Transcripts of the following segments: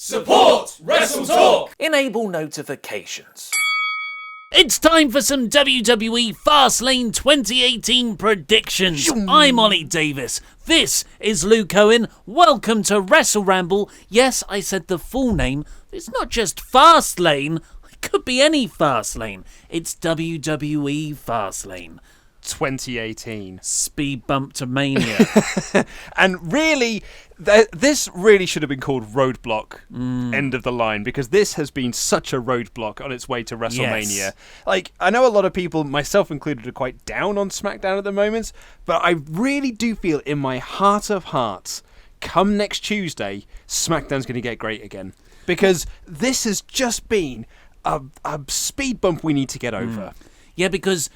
Support WrestleTalk! Enable notifications. It's time for some WWE Fastlane 2018 predictions. I'm Ollie Davis. This is Luke Owen. Welcome to WrestleRamble. Yes, I said the full name. It's not just Fastlane. It could be any Fastlane. It's WWE Fastlane 2018. Speed bump to Mania. And really, this really should have been called Roadblock, end of the line, because this has been such a roadblock on its way to WrestleMania. Yes. Like, I know a lot of people, myself included, are quite down on Smackdown at the moment, but I really do feel in my heart of hearts, come next Tuesday, Smackdown's going to get great again. Because this has just been a speed bump we need to get over. Yeah, because...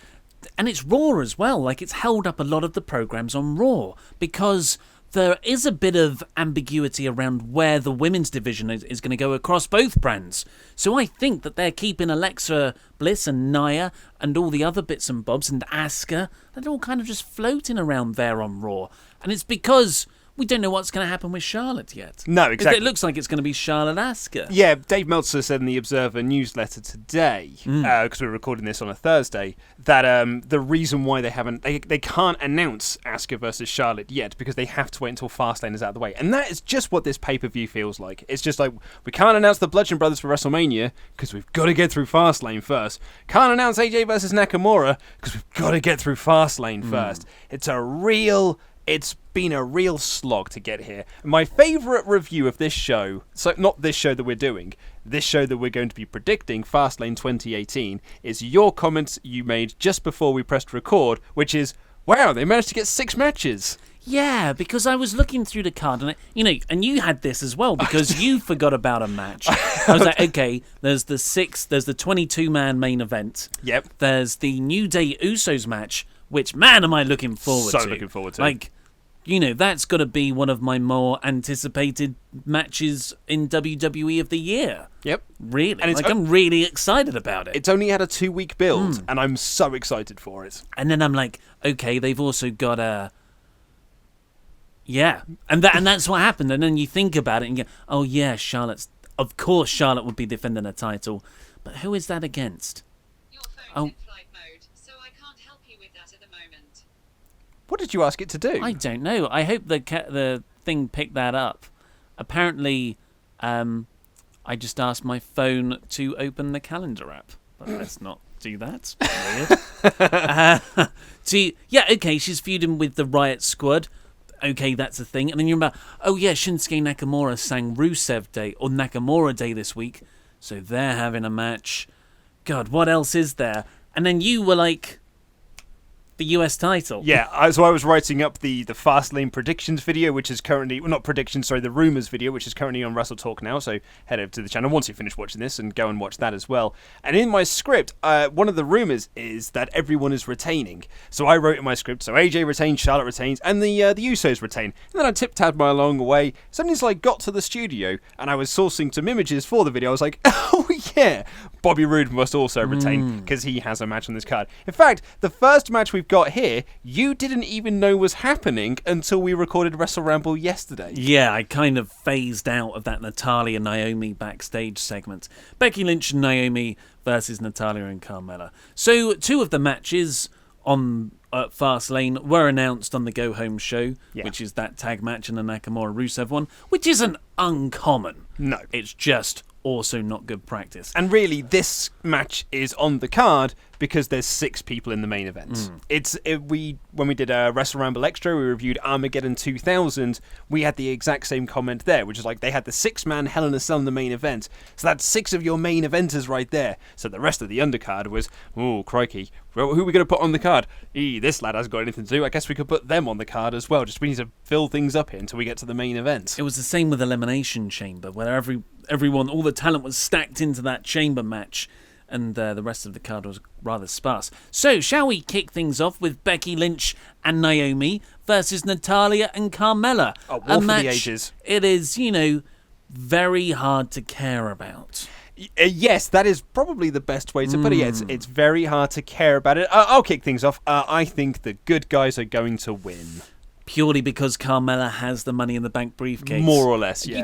And it's Raw as well. Like, it's held up a lot of the programs on Raw because there is a bit of ambiguity around where the women's division is going to go across both brands. So I think that they're keeping Alexa Bliss and Nia and all the other bits and bobs and Asuka. They're all kind of just floating around there on Raw. And it's because we don't know what's going to happen with Charlotte yet. No, exactly. It looks like it's going to be Charlotte Asuka. Yeah, Dave Meltzer said in the Observer newsletter today, because we're recording this on a Thursday, that the reason why they can't announce Asuka versus Charlotte yet because they have to wait until Fastlane is out of the way. And that is just what this pay-per-view feels like. It's just like, we can't announce the Bludgeon Brothers for WrestleMania because we've got to get through Fastlane first. Can't announce AJ versus Nakamura because we've got to get through Fastlane first. It's been a real slog to get here. My favourite review of this show, so not this show that we're doing, this show that we're going to be predicting, Fastlane 2018, is your comments you made just before we pressed record, which is, wow, they managed to get 6 matches. Yeah, because I was looking through the card, and and you had this as well, because you forgot about a match. I was like, okay, there's the 22-man main event. Yep. There's the New Day Usos match, which, man, am I looking forward to. So looking forward to. Like, that's got to be one of my more anticipated matches in WWE of the year. Yep. Really. And I'm really excited about it. It's only had a 2-week build, and I'm so excited for it. And then I'm like, okay, they've also got a... Yeah, and that's what happened. And then you think about it and you go, oh yeah, of course Charlotte would be defending a title, but who is that against? Your phone's in flight mode, so I can't help you with that at the moment. What did you ask it to do? I don't know. I hope the thing picked that up. Apparently, I just asked my phone to open the calendar app, but let's not do that. Weird. Okay, she's feuding with the Riott squad. Okay, that's a thing. And then you're about, oh yeah, Shinsuke Nakamura sang Rusev Day or Nakamura Day this week. So they're having a match. God, what else is there? And then you were like, the US title. Yeah, so I was writing up the Fastlane predictions video, which is currently, well, not predictions, sorry, the rumours video, which is currently on WrestleTalk now, so head over to the channel once you finish watching this and go and watch that as well. And in my script, one of the rumours is that everyone is retaining. So I wrote in my script, so AJ retains, Charlotte retains, and the Usos retain. And then I tip-tabbed my along the way, something's like got to the studio, and I was sourcing some images for the video. I was like, oh yeah, Bobby Roode must also retain, because he has a match on this card. In fact, the first match we've got here, you didn't even know was happening until we recorded WrestleRamble yesterday. Yeah, I kind of phased out of that Natalya Naomi backstage segment. Becky Lynch and Naomi versus Natalya and Carmella. So 2 of the matches on Fastlane were announced on the Go Home show, which is that tag match and the Nakamura Rusev one, which isn't uncommon. No. It's just also not good practice. And really, this match is on the card because there's 6 people in the main event. When we did a WrestleRamble Extra, we reviewed Armageddon 2000, we had the exact same comment there, which is like they had the 6-man Hell in a Cell in the main event. So that's 6 of your main eventers right there. So the rest of the undercard was, oh, crikey, well, who are we going to put on the card? This lad hasn't got anything to do. I guess we could put them on the card as well. Just we need to fill things up here until we get to the main event. It was the same with Elimination Chamber, where everyone, all the talent was stacked into that chamber match, and the rest of the card was rather sparse. So, shall we kick things off with Becky Lynch and Naomi versus Natalya and Carmella? Oh, war for the ages. It is, very hard to care about. Yes, that is probably the best way to put it. It's very hard to care about it. I'll kick things off. I think the good guys are going to win. Purely because Carmella has the Money in the Bank briefcase. More or less, yeah.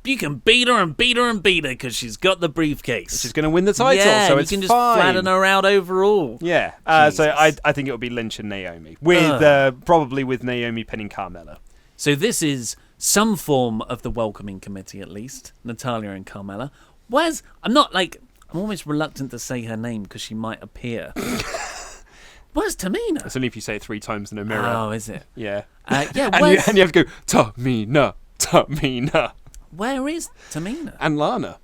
you can beat her and beat her and beat her because she's got the briefcase. She's going to win the title, yeah, so it's you can just fine. flatten her out overall. Yeah, so I think it'll be Lynch and Naomi, with probably with Naomi pinning Carmella. So this is some form of the welcoming committee, at least. Natalya and Carmella. I'm almost reluctant to say her name because she might appear. Where's Tamina? It's only if you say it 3 times in a mirror. Oh, is it? Yeah. Yeah, and you have to go, Tamina. Where is Tamina? And Lana.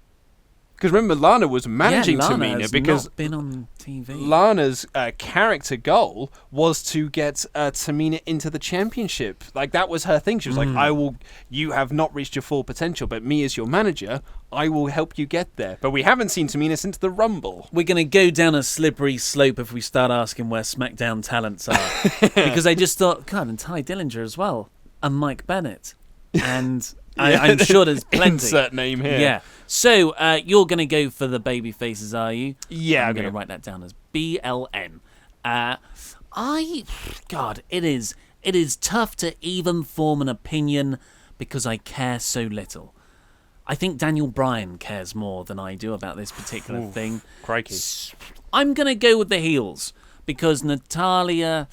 Because remember, Lana was managing Lana Tamina has because not been on TV. Lana's character goal was to get Tamina into the championship. Like, that was her thing. She was like, you have not reached your full potential, but me as your manager, I will help you get there. But we haven't seen Tamina since the Rumble. We're going to go down a slippery slope if we start asking where SmackDown talents are. Because I just thought, God, and Ty Dillinger as well. And Mike Bennett. And I'm sure there's plenty. Insert name here. Yeah. So, you're going to go for the baby faces, are you? Yeah. I'm going to write that down as BLN. God, it is tough to even form an opinion because I care so little. I think Daniel Bryan cares more than I do about this particular thing. Crikey. I'm going to go with the heels because Natalya,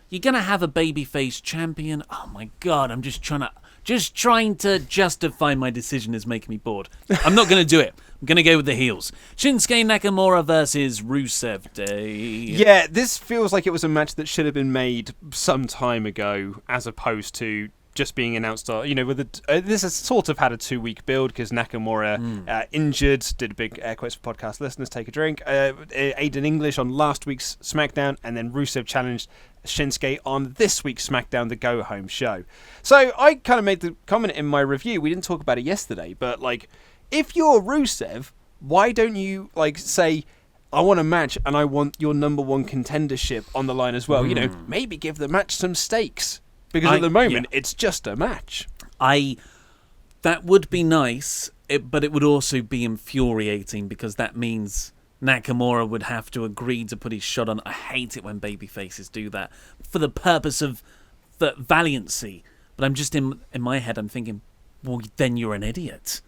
you're going to have a babyface champion. Oh my God, I'm just trying to justify my decision is making me bored. I'm not going to do it. I'm going to go with the heels. Shinsuke Nakamura versus Rusev Day. Yeah, this feels like it was a match that should have been made some time ago as opposed to just being announced. This has sort of had a 2-week build because Nakamura injured, did a big air quotes for podcast listeners, take a drink, Aiden English on last week's SmackDown, and then Rusev challenged Shinsuke on this week's SmackDown, the go-home show. So I kind of made the comment in my review, we didn't talk about it yesterday, but like, if you're Rusev, why don't you say, I want a match and I want your number 1 contendership on the line as well? Maybe give the match some stakes. Because at the moment, it's just a match. That would be nice, but it would also be infuriating because that means Nakamura would have to agree to put his shot on. I hate it when babyfaces do that for the purpose of the valiancy. But I'm just in my head, I'm thinking, well, then you're an idiot.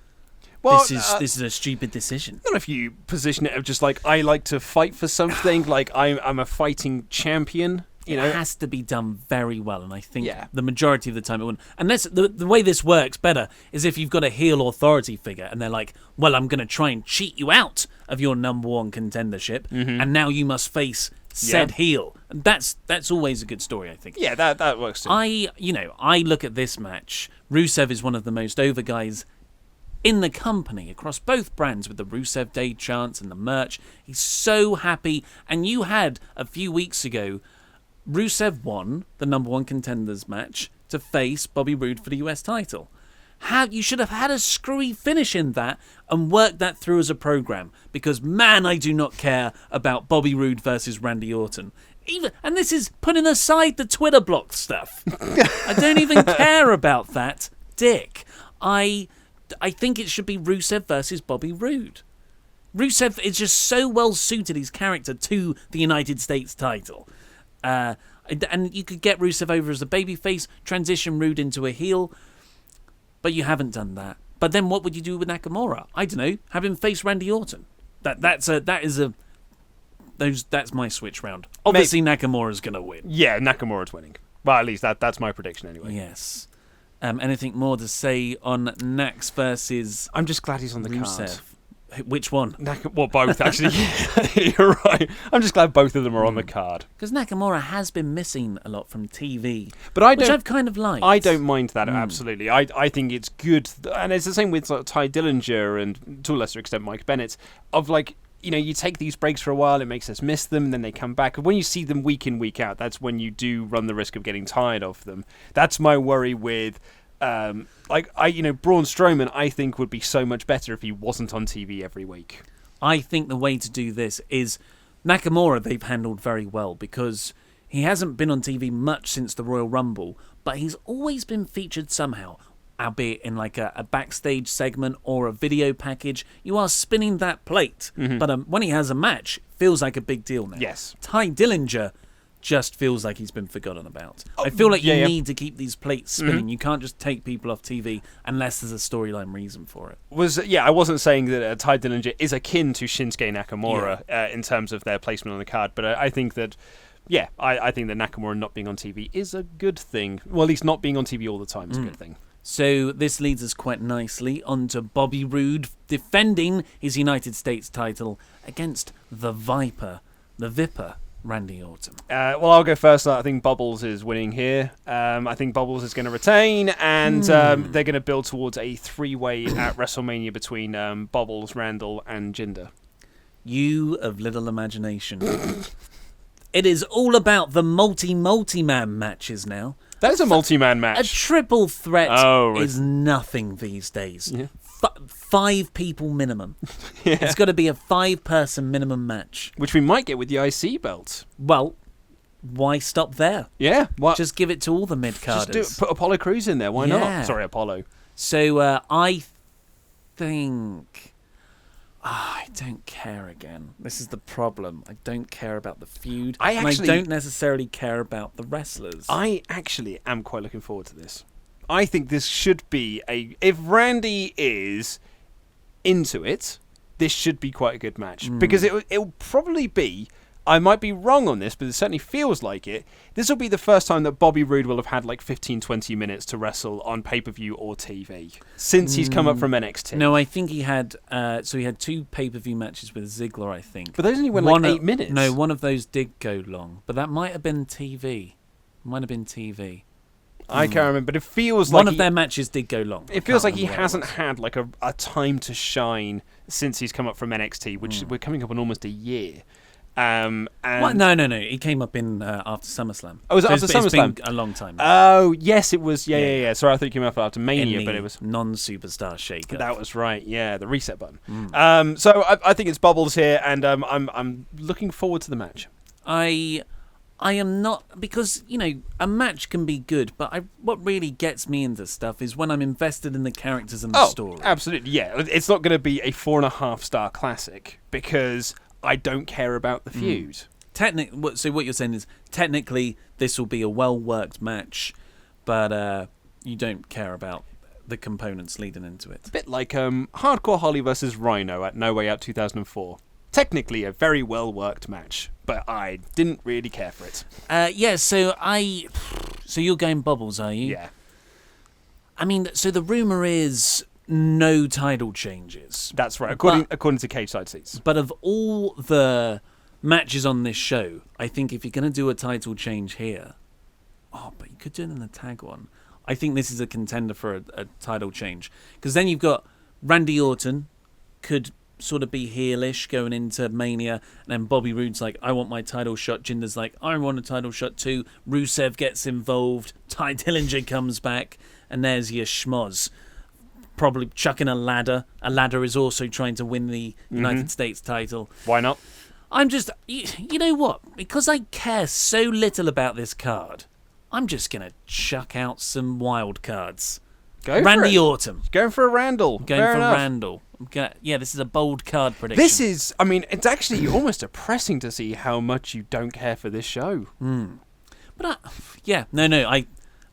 Well, this is a stupid decision. Not if you position it of just like, I like to fight for something, like I'm a fighting champion. It has to be done very well, and I think the majority of the time it wouldn't. Unless the way this works better is if you've got a heel authority figure, and they're like, well, I'm going to try and cheat you out of your number 1 contendership, and now you must face said heel. And that's always a good story, I think. Yeah, that works too. I look at this match. Rusev is one of the most over guys in the company across both brands with the Rusev Day chants and the merch. He's so happy, and you had a few weeks ago. Rusev won the number 1 contenders match to face Bobby Roode for the US title. You should have had a screwy finish in that and worked that through as a program because, man, I do not care about Bobby Roode versus Randy Orton. And this is putting aside the Twitter block stuff. I don't even care about that, dick. I think it should be Rusev versus Bobby Roode. Rusev is just so well suited, his character, to the United States title. And you could get Rusev over as a babyface, transition Roode into a heel, but you haven't done that. But then what would you do with Nakamura? I don't know. Have him face Randy Orton. That's my switch round. Obviously, Nakamura's going to win. Yeah, Nakamura's winning. Well, at least that's my prediction anyway. Yes. Anything more to say on Nax versus? I'm just glad he's on the Rusev. card. Which one? Well, both, actually. You're right. I'm just glad both of them are on the card. Because Nakamura has been missing a lot from TV, but which I've kind of liked. I don't mind that, absolutely. I think it's good. And it's the same with Ty Dillinger and, to a lesser extent, Mike Bennett, of like, you take these breaks for a while, it makes us miss them, and then they come back. And when you see them week in, week out, that's when you do run the risk of getting tired of them. That's my worry with... Braun Strowman, I think, would be so much better if he wasn't on TV every week. I think the way to do this is Nakamura they've handled very well because he hasn't been on TV much since the Royal Rumble, but he's always been featured somehow, albeit in like a backstage segment or a video package. You are spinning that plate, but when he has a match, it feels like a big deal now. Yes. Ty Dillinger just feels like he's been forgotten about. I feel like you yeah. need to keep these plates spinning. You can't just take people off TV unless there's a storyline reason for it. I wasn't saying that Ty Dillinger is akin to Shinsuke Nakamura in terms of their placement on the card, but I think that, I think that Nakamura not being on TV is a good thing. Well, at least not being on TV all the time is a good thing. So this leads us quite nicely onto Bobby Roode defending his United States title against the Viper, Randy Orton. Well, I'll go first. I think Bubbles is winning here. I think Bubbles is going to retain, and they're going to build towards a three-way at WrestleMania between Bubbles, Randall, and Jinder. You of little imagination. It is all about the multi-man matches now. That is a multi-man A match. triple threat right. is nothing these days. Yeah. 5 people minimum. Yeah. It's got to be a 5-person minimum match. Which we might get with the IC belt. Well, why stop there? Yeah. What? Just give it to all the mid-carders. Just put Apollo Crews in there. Why Yeah. not? Sorry, Apollo. So I think... I don't care again. This is the problem. I don't care about the feud. I don't necessarily care about the wrestlers. I actually am quite looking forward to this. I think this should be if Randy is into it, this should be quite a good match. Because it will probably be, I might be wrong on this, but it certainly feels like it. This will be the first time that Bobby Roode will have had like 15-20 minutes to wrestle on pay-per-view or TV since he's come up from NXT. No, I think he had... so he had 2 pay-per-view matches with Ziggler, I think. But those only went like 8 minutes. No, one of those did go long. But that might have been TV. I can't remember, but it feels like... One of their matches did go long. It feels like he hasn't had like a time to shine since he's come up from NXT, which we're coming up on almost a year. And What? No. He came up in after SummerSlam. Oh, was it So after it's SummerSlam? been a long time. Oh, yes, it was. Yeah. Sorry, I thought he came up after Mania, in but the it was... non-superstar shake-up. That was right, yeah, the reset button. So I think it's Bubbles here, and I'm looking forward to the match. I am not, because, a match can be good, but what really gets me into stuff is when I'm invested in the characters and the story. Absolutely, yeah. It's not going to be a 4.5-star classic, because I don't care about the feud. So what you're saying is, technically, this will be a well-worked match, but you don't care about the components leading into it. A bit like Hardcore Holly versus Rhino at No Way Out 2004. Technically a very well-worked match, but I didn't really care for it. So you're going Bubbles, are you? Yeah. I mean, so the rumour is no title changes. That's right, according to Cage Side Seats. But of all the matches on this show, I think if you're going to do a title change here... but you could do it in the tag one. I think this is a contender for a title change. Because then you've got Randy Orton, could sort of be heelish going into Mania, and then Bobby Roode's like, I want my title shot. Jinder's like, I want a title shot too. Rusev gets involved. Ty Dillinger comes back, and there's your schmoz. Probably chucking a ladder. A ladder is also trying to win the United States title. Why not? I'm just... You know what? Because I care so little about this card, I'm just going to chuck out some wild cards. Randy Orton. Going for a Randall. Randall. This is a bold card prediction. This is... I mean, it's actually almost depressing to see how much you don't care for this show. But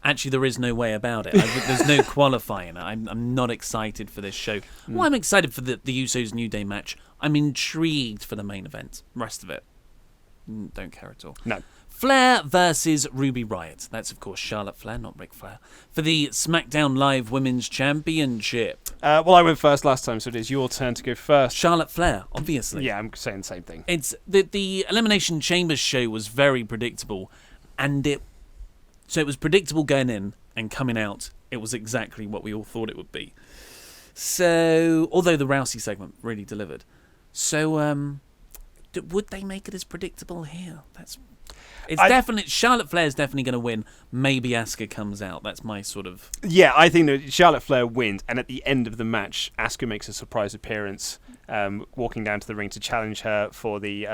actually, there is no way about it. There's no qualifying it. I'm not excited for this show. Well, I'm excited for the Usos New Day match. I'm intrigued for the main event. Rest of it, don't care at all. No. Flair versus Ruby Riott. That's, of course, Charlotte Flair, not Ric Flair. For the SmackDown Live Women's Championship. Well, I went first last time, so it is your turn to go first. Charlotte Flair, obviously. Yeah, I'm saying the same thing. It's the Elimination Chambers show was very predictable, and it was predictable going in, and coming out, it was exactly what we all thought it would be. So, although the Rousey segment really delivered. So, would they make it as predictable here? Definitely Charlotte Flair's definitely going to win. Maybe Asuka comes out. That's my sort of... Yeah, I think that Charlotte Flair wins, and at the end of the match, Asuka makes a surprise appearance, walking down to the ring to challenge her for the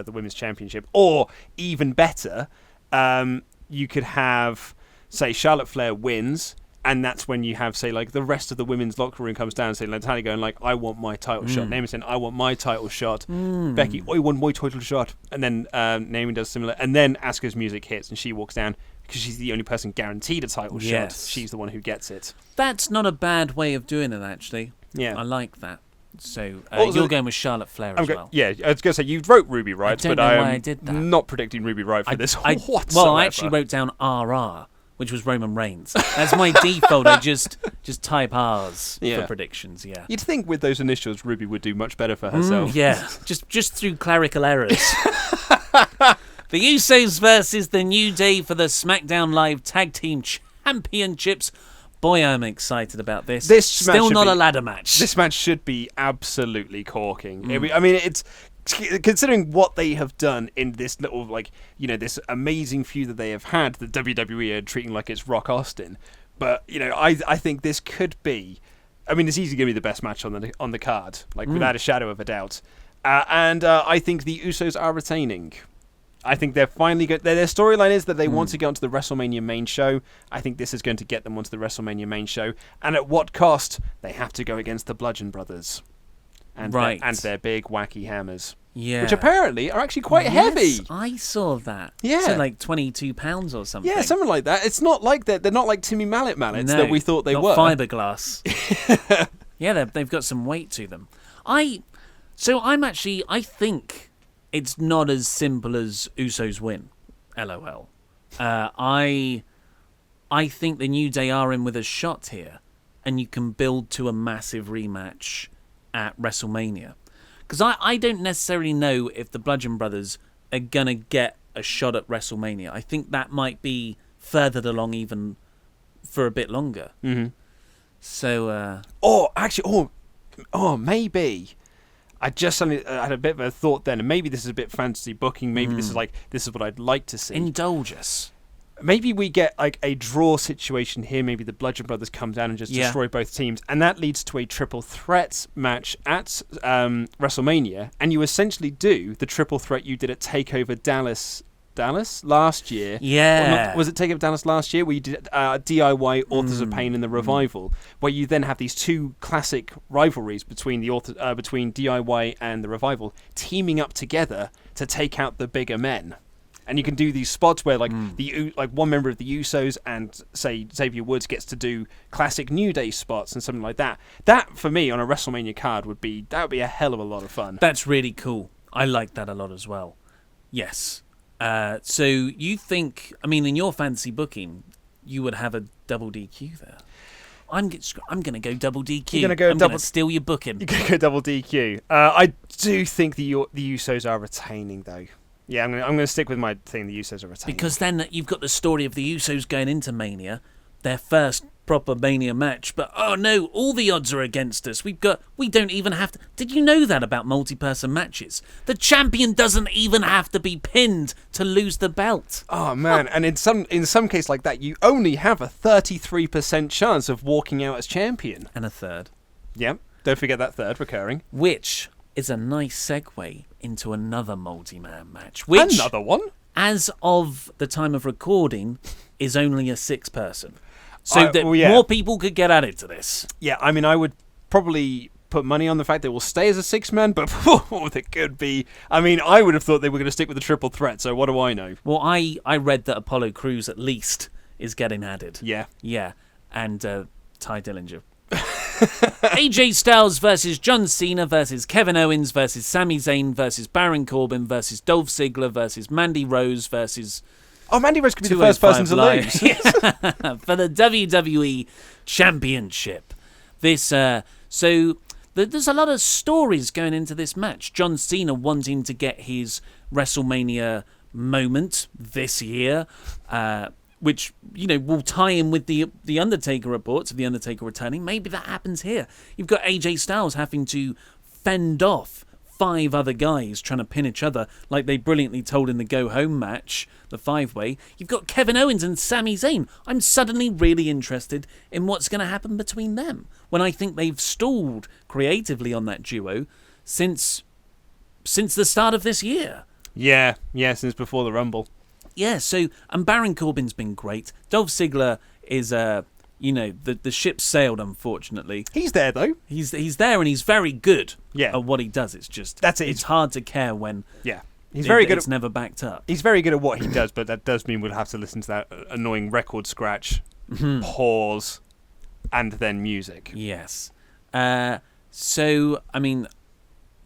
Women's Championship. Or, even better, you could have, say, Charlotte Flair wins, And that's when you have, say, like, the rest of the women's locker room comes down and say, Natalya going, like, I want my title shot. Naomi saying, I want my title shot. Becky, I want my title shot. And then Naomi does similar. And then Asuka's music hits and she walks down because she's the only person guaranteed a title shot. She's the one who gets it. That's not a bad way of doing it, actually. Yeah. I like that. So Also, you're going with Charlotte Flair as well. Yeah, I was going to say, you wrote Ruby right, I don't but know why I did that. not predicting Ruby right for this whatsoever. Well, I actually wrote down RR, which was Roman Reigns. That's my default. I just type R's for predictions, yeah. You'd think with those initials, Ruby would do much better for herself. Yeah, just through clerical errors. The Usos versus the New Day for the SmackDown Live Tag Team Championships. Boy, I'm excited about this. Still not a ladder match. This match should be absolutely corking. I mean, it's considering what they have done in this little, like, you know, this amazing feud that they have had. The WWE are treating like it's Rock Austin, but you know, I think this could be. I mean, it's easily going to be the best match on the card, like without a shadow of a doubt. And I think the Usos are retaining. I think they're finally good. Their storyline is that they want to get onto the WrestleMania main show. I think this is going to get them onto the WrestleMania main show. And at what cost? They have to go against the Bludgeon Brothers. And their big, wacky hammers. Yeah. Which apparently are actually quite heavy. I saw that. Yeah. So like 22 pounds or something. Yeah, something like that. It's not like they're not like Timmy Mallet mallets that we thought they were. Fiberglass. Yeah, they've got some weight to them. I think it's not as simple as Usos win. LOL. I think the New Day are in with a shot here, and you can build to a massive rematch at WrestleMania. Because I don't necessarily know if the Bludgeon Brothers are going to get a shot at WrestleMania. I think that might be furthered along even for a bit longer. Mm-hmm. So... maybe... I just suddenly had a bit of a thought then, and maybe this is a bit fantasy booking. Maybe this is what I'd like to see. Indulge us. Maybe we get like a draw situation here. Maybe the Bludgeon Brothers come down and just destroy both teams, and that leads to a triple threat match at WrestleMania. And you essentially do the triple threat you did at Takeover Dallas last year. Yeah. Was it Takeover Dallas last year where you did DIY Authors of Pain and the Revival, where you then have these two classic rivalries between between DIY and the Revival teaming up together to take out the bigger men. And you can do these spots where like one member of the Usos and say Xavier Woods gets to do classic New Day spots and something like that. That for me on a WrestleMania card would be a hell of a lot of fun. That's really cool. I like that a lot as well. Yes. So you think, I mean, in your fantasy booking, you would have a double DQ there. I'm going to go double DQ. You're going to go to steal your booking. You're going to go double DQ. I do think the Usos are retaining, though. Yeah, I'm going to stick with my thing. The Usos are retaining. Because then you've got the story of the Usos going into Mania, their first proper Mania match, but oh no, all the odds are against us. We don't even have to. Did you know that about multi-person matches? The champion doesn't even have to be pinned to lose the belt. Oh man, and in some case like that, you only have a 33% chance of walking out as champion. And a third. Yep. Don't forget that third recurring. Which is a nice segue into another multi-man match. Which, another one? As of the time of recording, is only a 6-person. So that more people could get added to this. Yeah, I mean, I would probably put money on the fact they will stay as a 6-man, but it could be. I mean, I would have thought they were going to stick with the triple threat, so what do I know? Well, I read that Apollo Crews at least is getting added. Yeah. Yeah, and Ty Dillinger. AJ Styles versus John Cena versus Kevin Owens versus Sami Zayn versus Baron Corbin versus Dolph Ziggler versus Mandy Rose versus... Oh, Mandy Rose could be the first person to lose. For the WWE Championship. There's a lot of stories going into this match. John Cena wanting to get his WrestleMania moment this year, which, you know, will tie in with the Undertaker reports of the Undertaker returning. Maybe that happens here. You've got AJ Styles having to fend off 5 other guys trying to pin each other, like they brilliantly told in the Go Home match, the 5-way. You've got Kevin Owens and Sami Zayn. I'm suddenly really interested in what's going to happen between them, when I think they've stalled creatively on that duo since the start of this year. Yeah, since before the Rumble. Yeah, so, and Baron Corbin's been great. Dolph Ziggler is the ship sailed, unfortunately. He's there, though. He's there, and he's very good Yeah. at what he does. It's just... That's it. It's hard to care when... Yeah. He's very good. It's never backed up. He's very good at what he does, but that does mean we'll have to listen to that annoying record scratch, pause, and then music. Yes. So, I mean,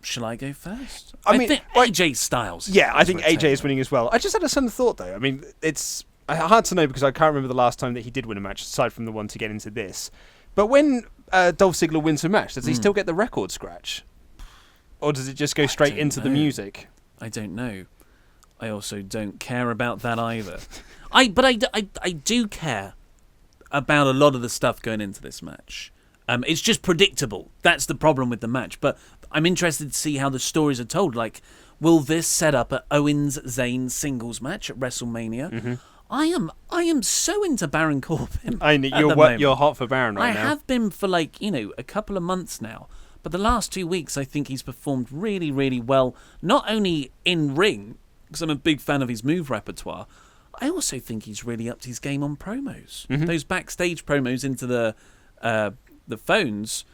shall I go first? I mean, think AJ Styles. Yeah, I think retaining. AJ is winning as well. I just had a sudden thought, though. I mean, it's hard to know because I can't remember the last time that he did win a match, aside from the one to get into this. But when Dolph Ziggler wins a match, does he still get the record scratch? Or does it just go straight into the music? I don't know. I also don't care about that either. I do care about a lot of the stuff going into this match. It's just predictable. That's the problem with the match. But I'm interested to see how the stories are told. Like, will this set up an Owens-Zayn singles match at WrestleMania? I am so into Baron Corbin. You're hot for Baron right now. I have been for a couple of months now. But the last 2 weeks, I think he's performed really, really well, not only in ring, because I'm a big fan of his move repertoire, I also think he's really upped his game on promos. Those backstage promos into the phones,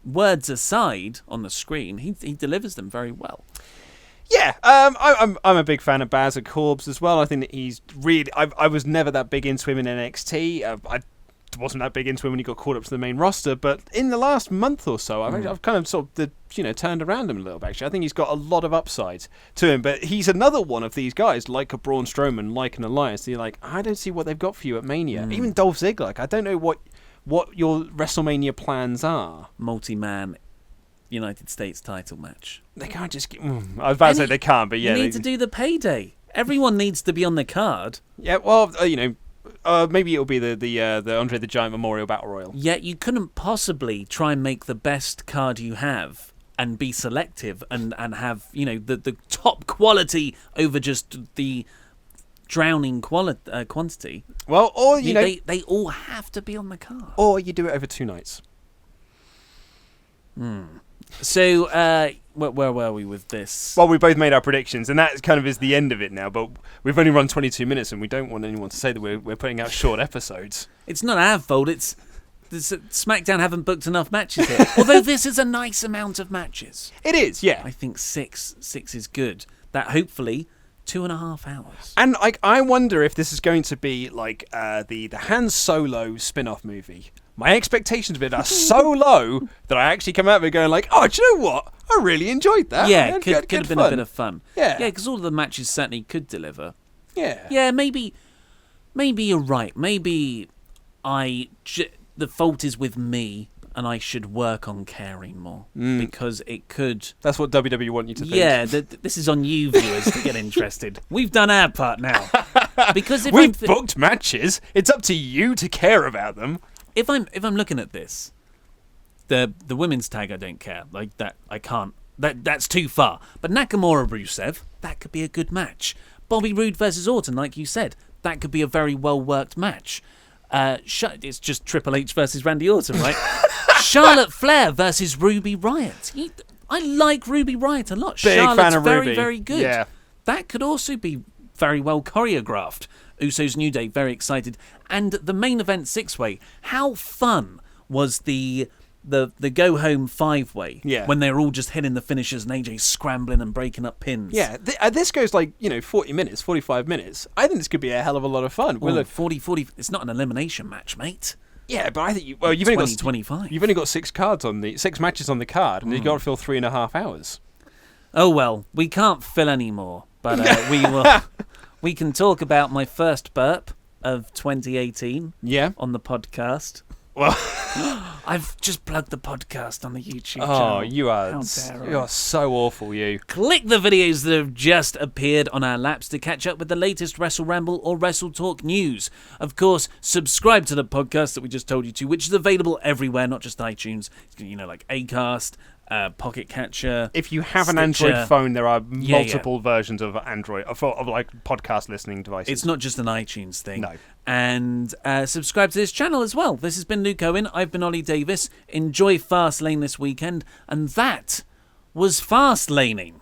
words aside on the screen, he delivers them very well. Yeah, I'm a big fan of Baz at Corbs as well. I think that he's really... I was never that big into him in NXT. I wasn't that big into him when he got called up to the main roster, but in the last month or so, I've kind of sort of turned around him a little bit. Actually, I think he's got a lot of upside to him. But he's another one of these guys, like a Braun Strowman, like an Elias. You're like, I don't see what they've got for you at Mania. Even Dolph Ziggler, like, I don't know what your WrestleMania plans are. Multi-man United States title match. They can't just get... I was about to say they can't, but yeah. You need to do the payday. Everyone needs to be on the card. Yeah, well, maybe it'll be the Andre the Giant Memorial Battle Royal. Yet you couldn't possibly try and make the best card you have and be selective and have the top quality over just the drowning quantity. Well, or they all have to be on the card. Or you do it over 2 nights. So where were we with this? Well, we both made our predictions, and that kind of is the end of it now. But we've only run 22 minutes, and we don't want anyone to say that we're putting out short episodes. It's not our fault. It's SmackDown haven't booked enough matches here. Although this is a nice amount of matches. It is, yeah. I think six is good. That hopefully 2.5 hours. And I wonder if this is going to be like the Han Solo spin-off movie. My expectations of it are so low that I actually come out of it going like, oh, do you know what? I really enjoyed that. Yeah, could have been a bit of fun. Yeah, because all of the matches certainly could deliver. Yeah, maybe you're right. Maybe the fault is with me, and I should work on caring more because it could. That's what WWE want you to think. Yeah, this is on you, viewers, to get interested. We've done our part now. Because if we've booked matches, it's up to you to care about them. If I'm looking at this, the women's tag, I don't care. Like that, I can't. That's too far. But Nakamura Rusev, that could be a good match. Bobby Roode versus Orton, like you said, that could be a very well worked match. It's just Triple H versus Randy Orton, right? Charlotte Flair versus Ruby Riott. I like Ruby Riott a lot. Big Charlotte's fan of very, Ruby. very good. Yeah. That could also be very well choreographed. Usos New Day, very excited. And the main event 6-way. How fun was the go-home 5-way when they were all just hitting the finishers and AJ scrambling and breaking up pins? Yeah, this goes 40 minutes, 45 minutes. I think this could be a hell of a lot of fun. Well, 40, it's not an elimination match, mate. Yeah, but I think you've only got 25. You've only got 6 matches on the card, and you've got to fill 3.5 hours. Oh well, we can't fill any more, but we will. We can talk about my first burp of 2018 on the podcast. Well, I've just plugged the podcast on the YouTube channel. Oh, you are so awful, you. Click the videos that have just appeared on our laps to catch up with the latest WrestleRamble or WrestleTalk news. Of course, subscribe to the podcast that we just told you to, which is available everywhere, not just iTunes. Like Acast, Pocket Catcher. If you have an Android phone, there are multiple versions of Android of podcast listening devices. It's not just an iTunes thing. No. And subscribe to this channel as well. This has been Luke Owen. I've been Ollie Davis. Enjoy Fastlane this weekend. And that was Fastlaning.